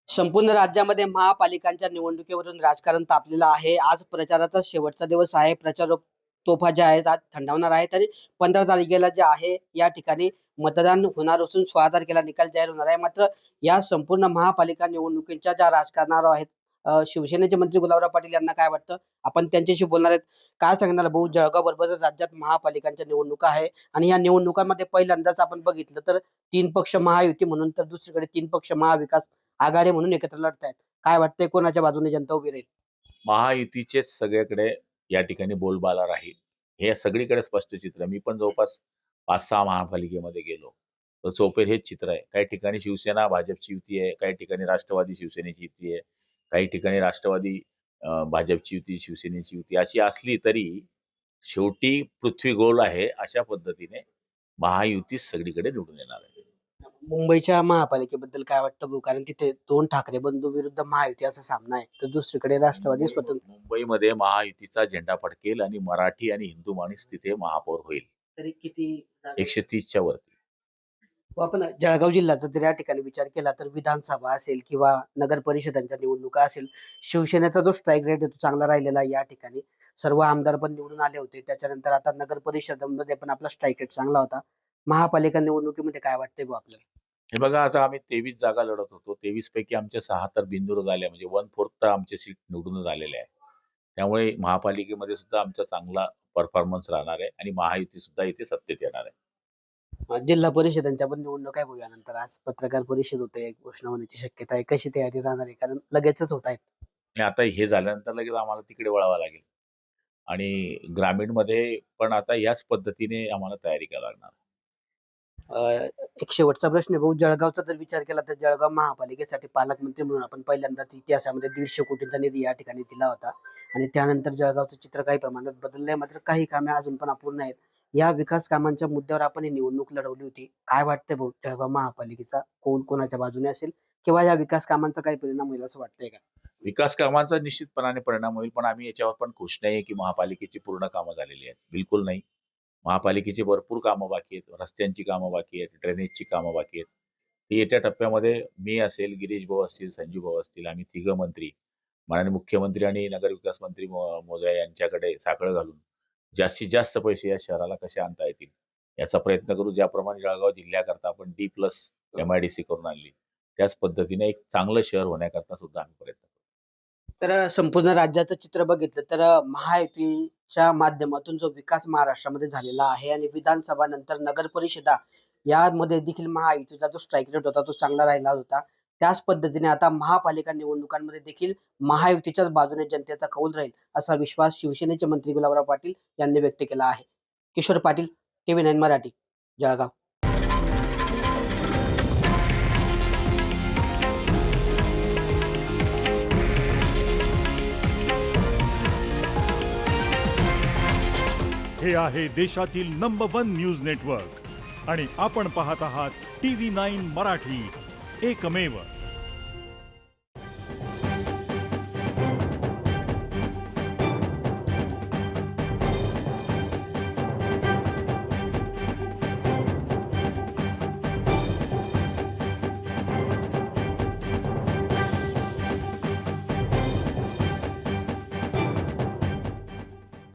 संपूर्ण राज्यामध्ये महापालिकांच्या निवडणुकीवरून राजकारण तापलेलं आहे. आज प्रचाराचा शेवटचा दिवस आहे. प्रचार तोफा ज्या आहेत आज थंडावणार आहेत आणि 15 तारखेला जे आहे या ठिकाणी मतदान होणार असून 16 तारखेला निकाल जाहीर होणार आहे. मात्र या संपूर्ण महापालिका निवडणुकीच्या ज्या राजकारणावर आहेत शिवसेनेचे मंत्री गुलाबराव पाटील यांना काय वाटतं? आपण त्यांच्याशी बोलणार आहेत. काय सांगणार भाऊ, जळगाव बरोबरच राज्यात महापालिकांच्या निवडणुका आहे आणि या निवडणुकांमध्ये पहिल्यांदाच आपण बघितलं तर 3 पक्ष महायुती म्हणून तर दुसरीकडे 3 पक्ष महाविकास आघाडी म्हणून एकत्र लढतायत. काय वाटतंय कोणाच्या बाजूने जनता उभी राहील? महायुतीचेच सगळीकडे या ठिकाणी बोलबाला राहील. हे सगळीकडे स्पष्ट चित्र आहे. मी पण जवळपास 5-6 महापालिकेमध्ये गेलो. तर चोपेर हेच चित्र आहे. काही ठिकाणी शिवसेना भाजपची युती आहे, काही ठिकाणी राष्ट्रवादी शिवसेनेची युती आहे, काही ठिकाणी राष्ट्रवादी भाजपची युती, शिवसेनेची युती अशी असली तरी शेवटी पृथ्वी गोल आहे अशा पद्धतीने महायुतीच सगळीकडे निवडून येणार आहे. मुंबईच्या महापालिकेबद्दल काय वाटतं भाऊ? कारण तिथे 2 ठाकरे बंधू विरुद्ध महायुती असा सामना आहे. तर दुसरीकडे राष्ट्रवादी स्वतंत्र. मुंबईमध्ये महायुतीचा झेंडा फडकेल आणि मराठी आणि हिंदू माणूस तिथे महापौर होईल. तरी किती 130च्या वरती. आपण जळगाव जिल्ह्याचा जर या ठिकाणी विचार केला तर विधानसभा असेल किंवा नगर परिषदांच्या निवडणुका असेल, शिवसेनेचा जो स्ट्राईक रेट आहे तो चांगला राहिलेला आहे या ठिकाणी. सर्व आमदार पण निवडून आले होते. त्याच्यानंतर आता नगर परिषदांमध्ये पण आपला स्ट्राईक रेट चांगला होता. महापालिका निवडणुकीमध्ये काय वाटतंय भाऊ आपल्याला? हे बघा, आता आम्ही 23 जागा लढत होतो. 23 पैकी आमच्या 6 तर बिनविरोध आल्या, म्हणजे 1/4 तर आमचे सीट निवडून आलेले आहे. त्यामुळे महापालिकेमध्ये सुद्धा आमचा चांगला परफॉर्मन्स राहणार आहे आणि महायुती सुद्धा इथे सत्तेत येणार आहे. जिल्हा परिषदांच्या पण निवडणूक आहे भाऊ यानंतर. आज पत्रकार परिषद होते, घोषणा होण्याची शक्यता आहे. कशी तयारी राहणार आहे? कारण लगेचच होत आहेत. आणि आता हे झाल्यानंतर लगेच आम्हाला तिकडे वळावं लागेल आणि ग्रामीणमध्ये पण आता याच पद्धतीने आम्हाला तयारी करावी लागणार. एक शेवटचा प्रश्न आहे भाऊ, जळगावचा जर विचार केला तर जळगाव महापालिकेसाठी पालकमंत्री म्हणून आपण पहिल्यांदाच इतिहासामध्ये 150 कोटींचा निधी या ठिकाणी दिला होता आणि त्यानंतर जळगावचं चित्र काही प्रमाणात बदललंय. मात्र काही कामे अजून पण अपूर्ण आहेत. या विकास कामांच्या मुद्द्यावर आपण ही निवडणूक लढवली होती. काय वाटतंय भाऊ, जळगाव महापालिकेचा कोण कोणाच्या बाजूने असेल किंवा या विकास कामांचा काही परिणाम होईल असं वाटतंय का? विकास कामांचा निश्चितपणाने परिणाम होईल, पण आम्ही याच्यावर पण खुश नाही की महापालिकेची पूर्ण कामं झालेली आहेत. बिलकुल नाही. महापालिकेची भरपूर कामं बाकी आहेत. रस्त्यांची कामं बाकी आहेत, ड्रेनेजची कामं बाकी आहेत. ती येत्या टप्प्यामध्ये मी असेल, गिरीश भाऊ असतील, संजीव भाऊ असतील, आम्ही तिघं मंत्री, माननीय मुख्यमंत्री आणि नगरविकास मंत्री महोदय यांच्याकडे साकडं घालून जास्तीत जास्त पैसे या शहराला कसे आणता येतील याचा प्रयत्न करू. ज्याप्रमाणे जळगाव जिल्ह्याकरता आपण D+MIDC करून आणली, त्याच पद्धतीने एक चांगलं शहर होण्याकरता सुद्धा आम्ही प्रयत्न करू. तर संपूर्ण राज्याचं चित्र बघितलं तर महायुतीच्या माध्यमातून जो विकास महाराष्ट्रामध्ये झालेला आहे आणि विधानसभा नंतर नगर परिषदा यामध्ये देखील महायुतीचा जो स्ट्राईक रेट होता तो चांगला राहिला होता. त्याच पद्धतीने आता महापालिका निवडणुकांमध्ये देखील महायुतीच्याच बाजूने जनतेचा कौल राहील असा विश्वास शिवसेनेचे मंत्री गुलाबराव पाटील यांनी व्यक्त केला आहे. किशोर पाटील, TV9 मराठी, जळगाव. हे आहे देशातील नंबर 1 न्यूज नेटवर्क आणि आपण पाहत आहात TV9 मराठी, एकमेव.